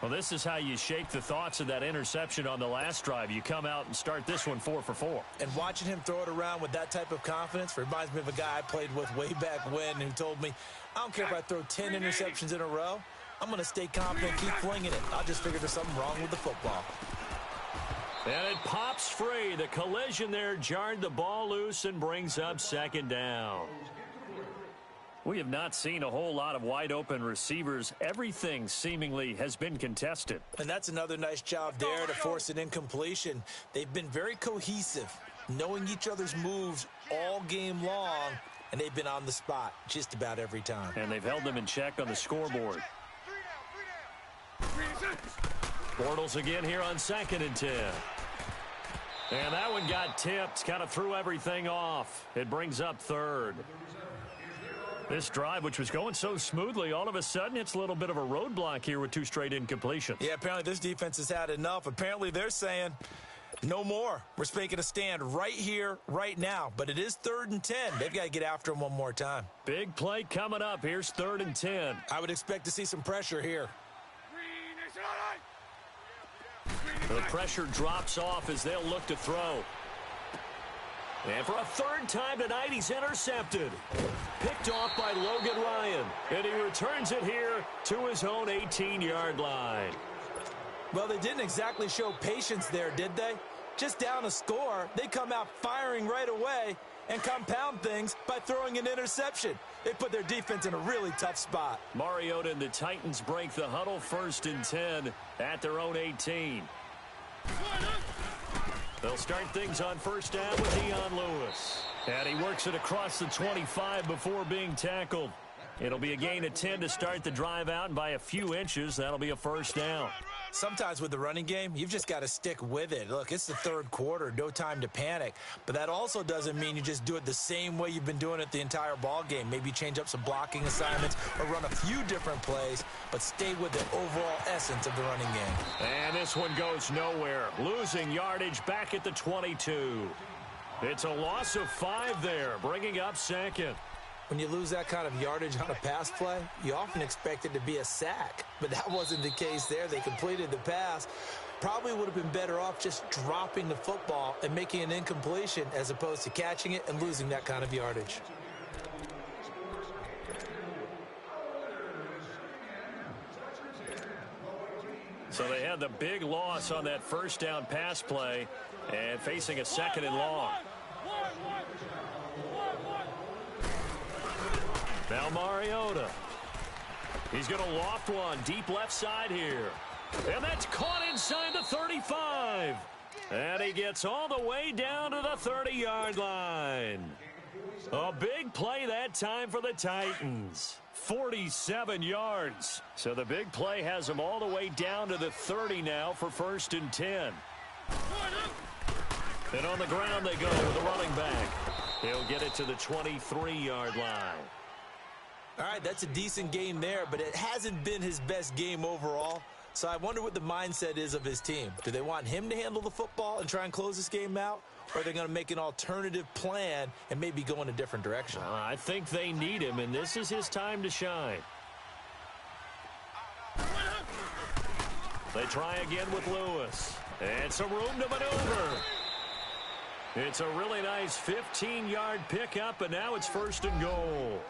Well, this is how you shake the thoughts of that interception on the last drive. You come out and start this one 4 for 4. And watching him throw it around with that type of confidence reminds me of a guy I played with way back when who told me, I don't care if I throw 10 interceptions in a row. I'm going to stay confident, keep flinging it. I just figured there's something wrong with the football. And it pops free. The collision there jarred the ball loose and brings up 2nd down. We have not seen a whole lot of wide-open receivers. Everything seemingly has been contested. And that's another nice job there to force an incompletion. They've been very cohesive, knowing each other's moves all game long, and they've been on the spot just about every time. And they've held them in check on the scoreboard. Bortles again here on 2nd and 10. And that one got tipped, kind of threw everything off. It brings up 3rd. This drive, which was going so smoothly, all of a sudden it's a little bit of a roadblock here with 2 straight incompletions. Yeah, apparently this defense has had enough. Apparently they're saying no more. We're making a stand right here, right now. But it is 3rd and 10. They've got to get after him one more time. Big play coming up. Here's 3rd and 10. I would expect to see some pressure here. The pressure drops off as they'll look to throw. And for a 3rd time tonight, he's intercepted. Picked off by Logan Ryan. And he returns it here to his own 18-yard line. Well, they didn't exactly show patience there, did they? Just down a score, they come out firing right away and compound things by throwing an interception. They put their defense in a really tough spot. Mariota and the Titans break the huddle 1st and 10 at their own 18. They'll start things on 1st down with Dion Lewis. And he works it across the 25 before being tackled. It'll be a gain of 10 to start the drive out, and by a few inches, that'll be a 1st down. Sometimes with the running game, you've just got to stick with it. Look, it's the 3rd quarter, no time to panic. But that also doesn't mean you just do it the same way you've been doing it the entire ball game. Maybe change up some blocking assignments or run a few different plays, but stay with the overall essence of the running game. And this one goes nowhere. Losing yardage back at the 22. It's a loss of 5 there, bringing up 2nd. When you lose that kind of yardage on a pass play, you often expect it to be a sack. But that wasn't the case there. They completed the pass. Probably would have been better off just dropping the football and making an incompletion as opposed to catching it and losing that kind of yardage. So they had the big loss on that first down pass play and facing a second and long. Now Mariota. He's going to loft one deep left side here. And that's caught inside the 35. And he gets all the way down to the 30-yard line. A big play that time for the Titans. 47 yards. So the big play has them all the way down to the 30 now for 1st and 10. And on the ground they go with the running back. He'll get it to the 23-yard line. All right, that's a decent game there, but it hasn't been his best game overall. So I wonder what the mindset is of his team. Do they want him to handle the football and try and close this game out? Or are they going to make an alternative plan and maybe go in a different direction? I think they need him, and this is his time to shine. They try again with Lewis. And some room to maneuver. It's a really nice 15-yard pickup, and now it's 1st and goal.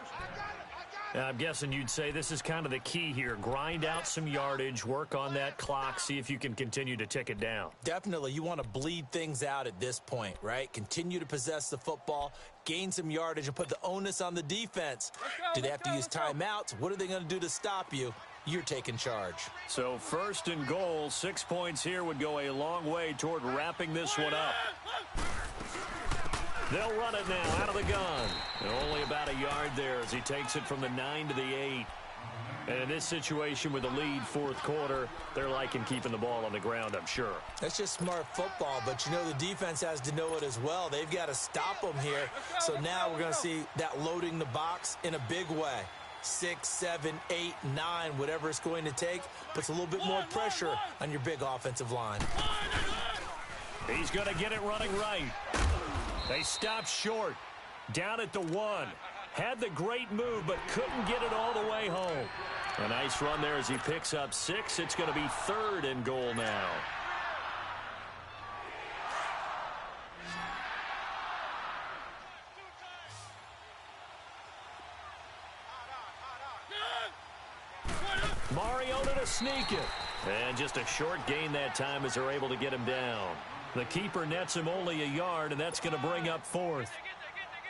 I'm guessing you'd say this is kind of the key here. Grind out some yardage, work on that clock, see if you can continue to tick it down. Definitely. You want to bleed things out at this point, right? Continue to possess the football, gain some yardage, and put the onus on the defense. Do they have to use timeouts? What are they going to do to stop you? You're taking charge. So 1st and goal, 6 points here would go a long way toward wrapping this one up. They'll run it now out of the gun. And only about a yard there as he takes it from the 9 to the 8. And in this situation with the lead 4th quarter, they're liking keeping the ball on the ground, I'm sure. That's just smart football, but you know the defense has to know it as well. They've got to stop them here. So now we're going to see that loading the box in a big way. 6, 7, 8, 9, whatever it's going to take, puts a little bit more pressure on your big offensive line. He's going to get it running right. They stopped short. Down at the 1. Had the great move, but couldn't get it all the way home. A nice run there as he picks up 6. It's going to be 3rd and goal now. Mariota to sneak it. And just a short gain that time as they're able to get him down. The keeper nets him only a yard, and that's going to bring up 4th.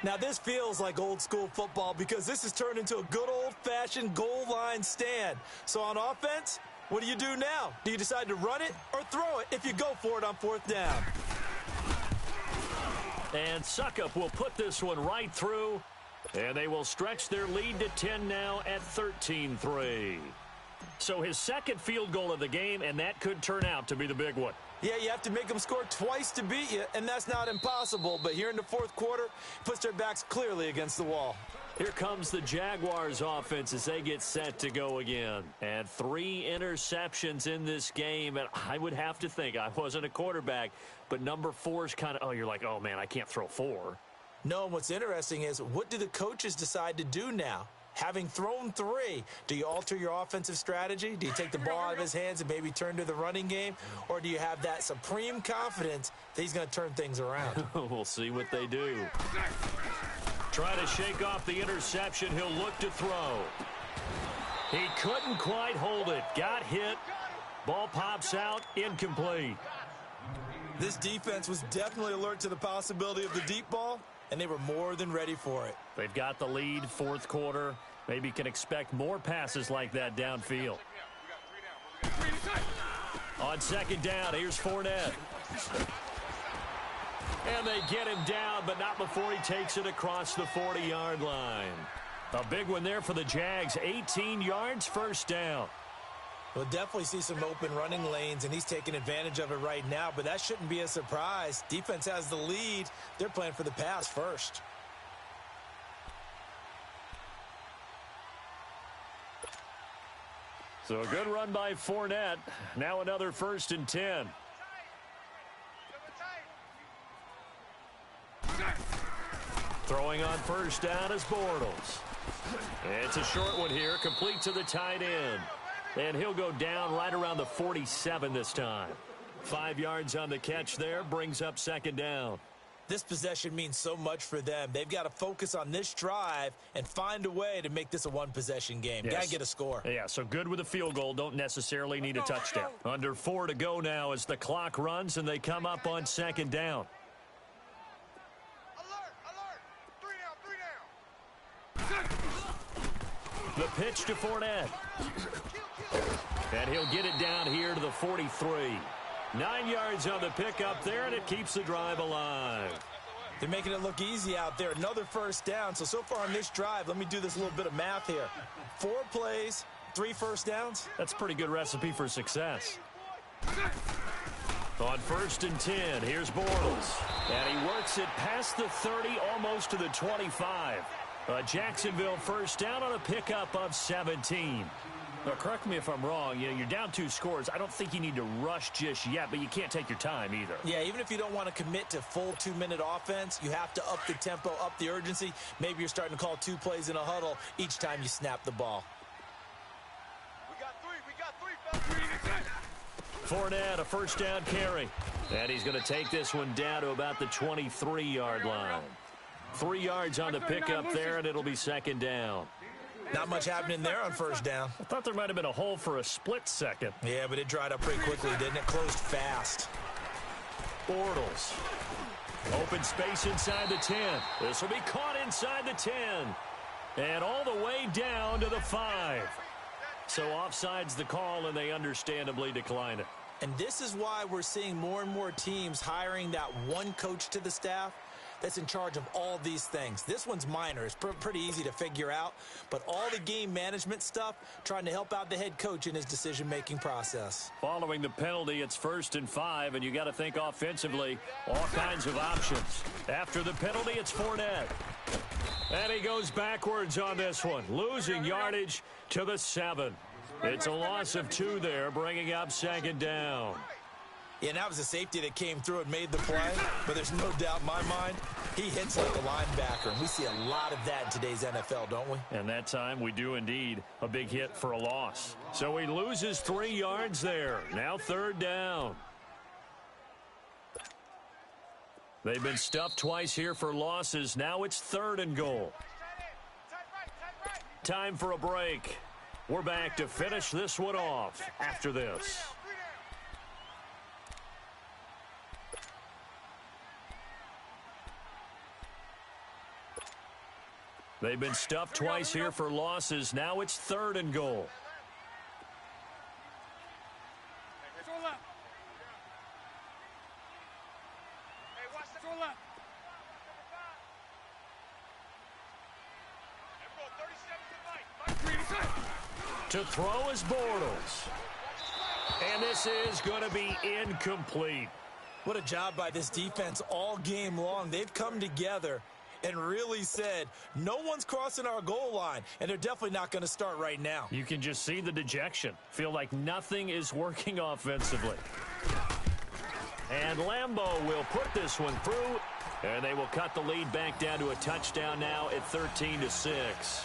Now, this feels like old-school football because this has turned into a good old-fashioned goal line stand. So on offense, what do you do now? Do you decide to run it or throw it if you go for it on 4th down? And Suckup will put this one right through, and they will stretch their lead to 10 now at 13-3. So his 2nd field goal of the game, and that could turn out to be the big one. Yeah, you have to make them score twice to beat you, and that's not impossible. But here in the 4th quarter, puts their backs clearly against the wall. Here comes the Jaguars offense as they get set to go again. And 3 interceptions in this game, and I would have to think, I wasn't a quarterback, but number 4 is kind of, you're like, oh, man, I can't throw 4. No, and what's interesting is, what do the coaches decide to do now? Having thrown 3, do you alter your offensive strategy? Do you take the ball out of his hands and maybe turn to the running game? Or do you have that supreme confidence that he's going to turn things around? We'll see what they do. Try to shake off the interception. He'll look to throw. He couldn't quite hold it. Got hit. Ball pops out. Incomplete. This defense was definitely alert to the possibility of the deep ball, and they were more than ready for it. They've got the lead, 4th quarter. Maybe can expect more passes like that downfield. On 2nd down, here's Fournette. And they get him down, but not before he takes it across the 40-yard line. A big one there for the Jags. 18 yards, 1st down. We'll definitely see some open running lanes, and he's taking advantage of it right now, but that shouldn't be a surprise. Defense has the lead. They're playing for the pass first. So a good run by Fournette. Now another 1st and 10. Throwing on first down is Bortles. It's a short one here, complete to the tight end. And he'll go down right around the 47 this time. 5 yards on the catch there, brings up second down. This possession means so much for them. They've got to focus on this drive and find a way to make this a one-possession game. Yes. Got to get a score. Yeah, so good with a field goal. Don't necessarily need a touchdown. Under 4 to go now as the clock runs and they come up on second down. The pitch to Fournette. And he'll get it down here to the 43. 9 yards on the pickup there, and it keeps the drive alive. They're making it look easy out there. Another first down. So far on this drive, let me do this little bit of math here. 4 plays, 3 first downs. That's a pretty good recipe for success. On 1st and 10, here's Bortles. And he works it past the 30, almost to the 25. Jacksonville first down on a pickup of 17. Now, correct me if I'm wrong. You're down 2 scores. I don't think you need to rush just yet, but you can't take your time either. Yeah, even if you don't want to commit to full 2-minute offense, you have to up the tempo, up the urgency. Maybe you're starting to call 2 plays in a huddle each time you snap the ball. We got three. Fournette, a first down carry. And he's going to take this one down to about the 23-yard line. 3 yards on the pickup there, and it'll be second down. Not much happening there on first down. I thought there might have been a hole for a split second. Yeah, but it dried up pretty quickly, didn't it? Closed fast. Bortles. Open space inside the 10. This will be caught inside the 10. And all the way down to the 5. So offside's the call, and they understandably decline it. And this is why we're seeing more and more teams hiring that one coach to the staff that's in charge of all these things. This one's minor. It's pretty easy to figure out. But all the game management stuff, trying to help out the head coach in his decision-making process. Following the penalty, it's 1st and 5, and you got to think offensively, all kinds of options. After the penalty, it's Fournette. And he goes backwards on this one, losing yardage to the 7. It's a loss of 2 there, bringing up second down. Yeah, and that was a safety that came through and made the play, but there's no doubt in my mind, he hits like a linebacker, and we see a lot of that in today's NFL, don't we? And that time, we do indeed a big hit for a loss. So he loses 3 yards there. Now 3rd down. They've been stuffed twice here for losses. Now it's 3rd and goal. Time for a break. We're back to finish this one off after this. They've been stuffed twice here for losses. Now it's 3rd and goal. To throw is Bortles. And this is going to be incomplete. What a job by this defense all game long. They've come together and really said, no one's crossing our goal line, and they're definitely not going to start right now. You can just see the dejection. Feel like nothing is working offensively. And Lambeau will put this one through, and they will cut the lead back down to a touchdown now at 13-6.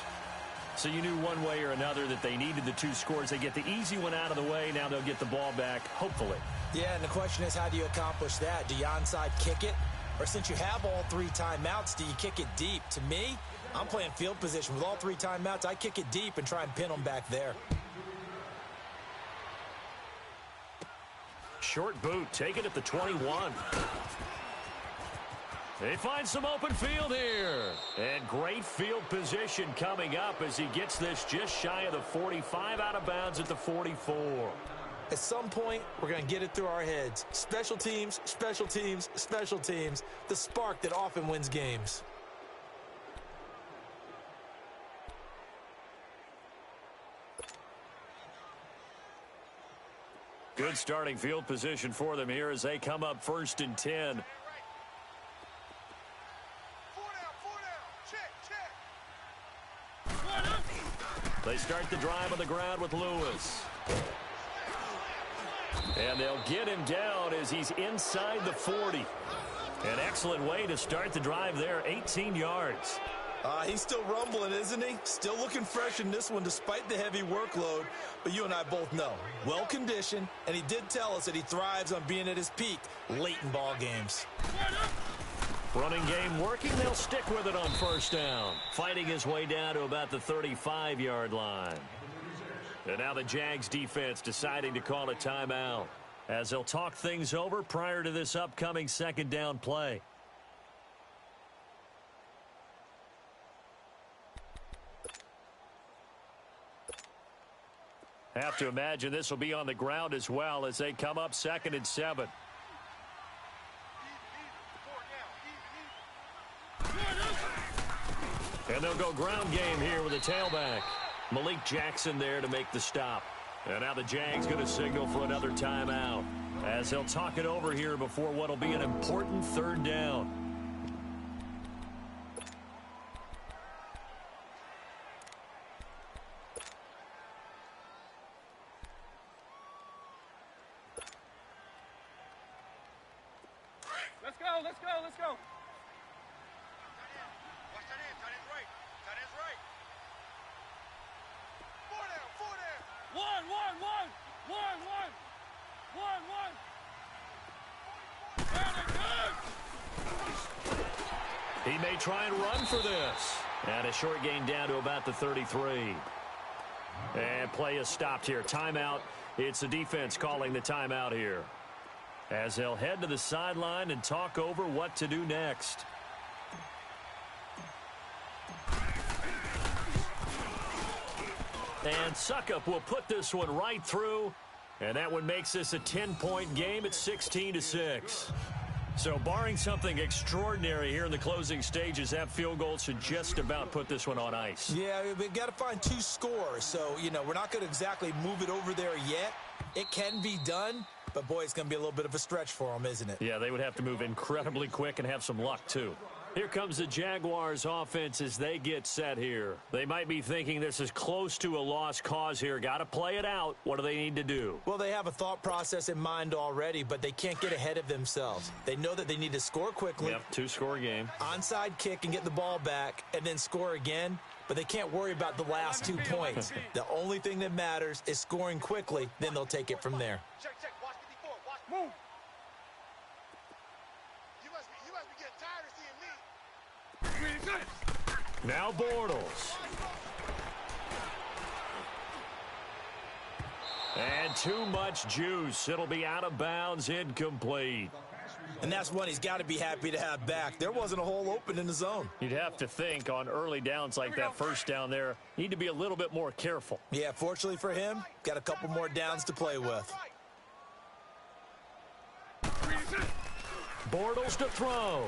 So you knew one way or another that they needed the 2 scores. They get the easy one out of the way. Now they'll get the ball back, hopefully. Yeah, and the question is, how do you accomplish that? Do you onside kick it? Or since you have all 3 timeouts, do you kick it deep? To me, I'm playing field position. With all 3 timeouts, I kick it deep and try and pin them back there. Short boot, taken at the 21. They find some open field here. And great field position coming up as he gets this just shy of the 45, out of bounds at the 44. At some point, we're going to get it through our heads. Special teams, special teams, special teams. The spark that often wins games. Good starting field position for them here as they come up 1st and 10. They start the drive on the ground with Lewis. And they'll get him down as he's inside the 40. An excellent way to start the drive there, 18 yards. He's still rumbling, isn't he? Still looking fresh in this one despite the heavy workload. But you and I both know, well-conditioned, and he did tell us that he thrives on being at his peak late in ball games. Running game working. They'll stick with it on first down. Fighting his way down to about the 35-yard line. And now the Jags defense deciding to call a timeout as they'll talk things over prior to this upcoming second down play. Have to imagine this will be on the ground as well as they come up 2nd and 7. And they'll go ground game here with a tailback. Malik Jackson there to make the stop. And now the Jags going to signal for another timeout as they'll talk it over here before what will be an important third down. Let's go, let's go, let's go. Watch that in, tight end's right. Tight end's right. 4 down, 4 down. 1. He may try and run for this. And a short gain down to about the 33. And play is stopped here. Timeout. It's the defense calling the timeout here, as they'll head to the sideline and talk over what to do next. And Suckup will put this one right through, and that one makes this a 10-point game at 16-6. So barring something extraordinary here in the closing stages, that field goal should just about put this one on ice. Yeah, we've got to find 2 scores. So, we're not going to exactly move it over there yet. It can be done. But, boy, it's going to be a little bit of a stretch for them, isn't it? Yeah, they would have to move incredibly quick and have some luck, too. Here comes the Jaguars offense as they get set here. They might be thinking this is close to a lost cause here. Got to play it out. What do they need to do? Well, they have a thought process in mind already, but they can't get ahead of themselves. They know that they need to score quickly. Yep, 2-score game. Onside kick and get the ball back and then score again. But they can't worry about the last 2 points. The only thing that matters is scoring quickly. Then they'll take it from there. Check, check. Watch 54. Watch. Move. You must be getting tired of seeing me. Now Bortles. And too much juice. It'll be out of bounds, incomplete. And that's one he's got to be happy to have back. There wasn't a hole open in the zone. You'd have to think on early downs like that first down there, need to be a little bit more careful. Yeah, fortunately for him, got a couple more downs to play with. Bortles to throw.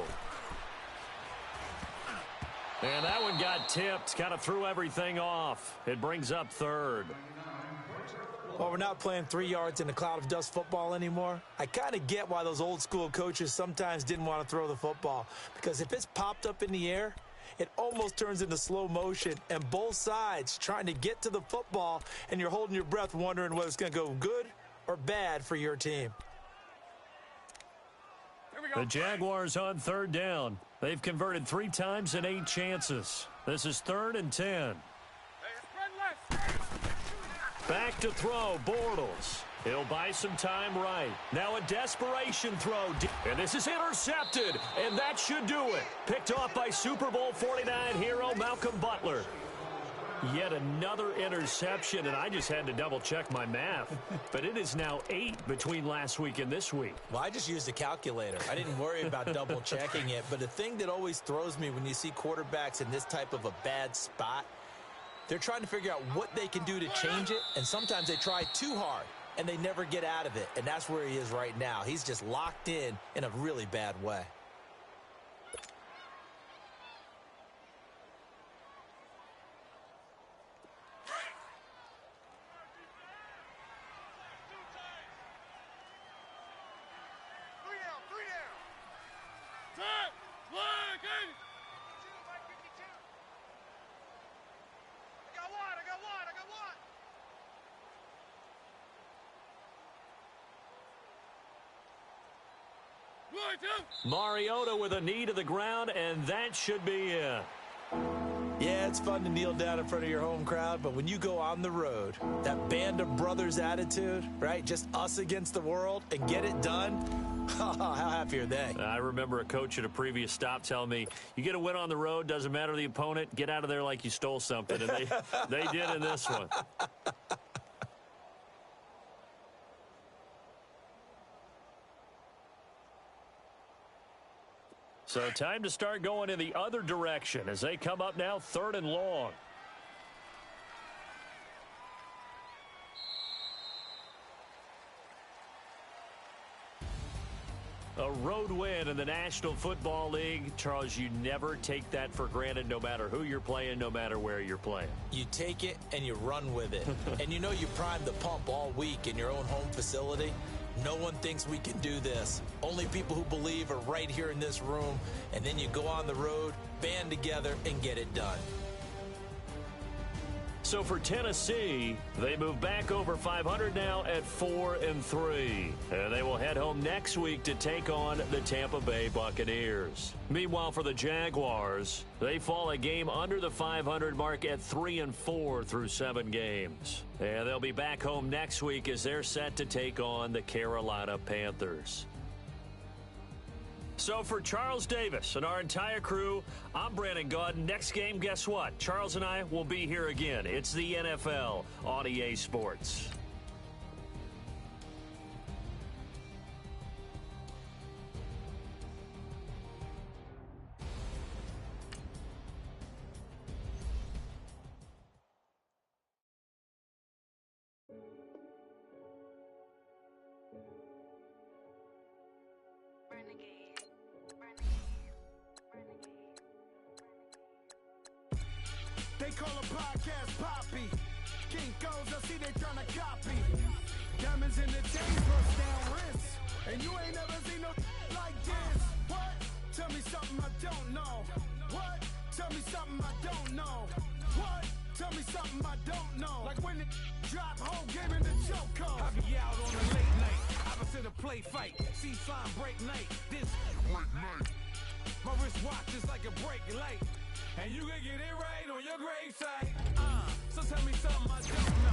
And that one got tipped, kind of threw everything off. It brings up 3rd. Well, we're not playing 3 yards in a cloud of dust football anymore. I kind of get why those old school coaches sometimes didn't want to throw the football. Because if it's popped up in the air, it almost turns into slow motion. And both sides trying to get to the football, and you're holding your breath wondering whether it's going to go good or bad for your team. The Jaguars on 3rd down. They've converted 3 times in 8 chances. This is 3rd and 10. Back to throw, Bortles. He'll buy some time right. Now a desperation throw. And this is intercepted. And that should do it. Picked off by Super Bowl 49 hero Malcolm Butler. Yet another interception, and I just had to double-check my math. But it is now 8 between last week and this week. Well, I just used a calculator. I didn't worry about double-checking it. But the thing that always throws me when you see quarterbacks in this type of a bad spot, they're trying to figure out what they can do to change it, and sometimes they try too hard, and they never get out of it. And that's where he is right now. He's just locked in a really bad way. Mariota with a knee to the ground, and that should be it. Yeah, it's fun to kneel down in front of your home crowd, but when you go on the road, that band of brothers attitude, right? Just us against the world and get it done. How happy are they? I remember a coach at a previous stop telling me, you get a win on the road, doesn't matter the opponent, get out of there like you stole something. And they did in this one. So time to start going in the other direction as they come up now 3rd and long. A road win in the National Football League. Charles, you never take that for granted no matter who you're playing, no matter where you're playing. You take it and you run with it. And you know you primed the pump all week in your own home facility. No one thinks we can do this. Only people who believe are right here in this room. And then you go on the road, band together, and get it done. So for Tennessee, they move back over 500 now at 4-3. And they will head home next week to take on the Tampa Bay Buccaneers. Meanwhile, for the Jaguars, they fall a game under the 500 mark at 3-4 through 7 games. And they'll be back home next week as they're set to take on the Carolina Panthers. So for Charles Davis and our entire crew, I'm Brandon Gaudin. Next game, guess what? Charles and I will be here again. It's the NFL on EA Sports. They call a podcast Poppy. King goes, I see they tryna copy. Diamonds in the chains, bust down wrists. And you ain't never seen no like this. What? Tell me something I don't know. What? Tell me something I don't know. What? Tell me something I don't know. Like when it drop, whole game in the choke code. I be out on a late night, opposite a play fight. See sign break night, this break night. My wristwatch is like a break light. And you can get it right on your gravesite. So tell me something I don't know.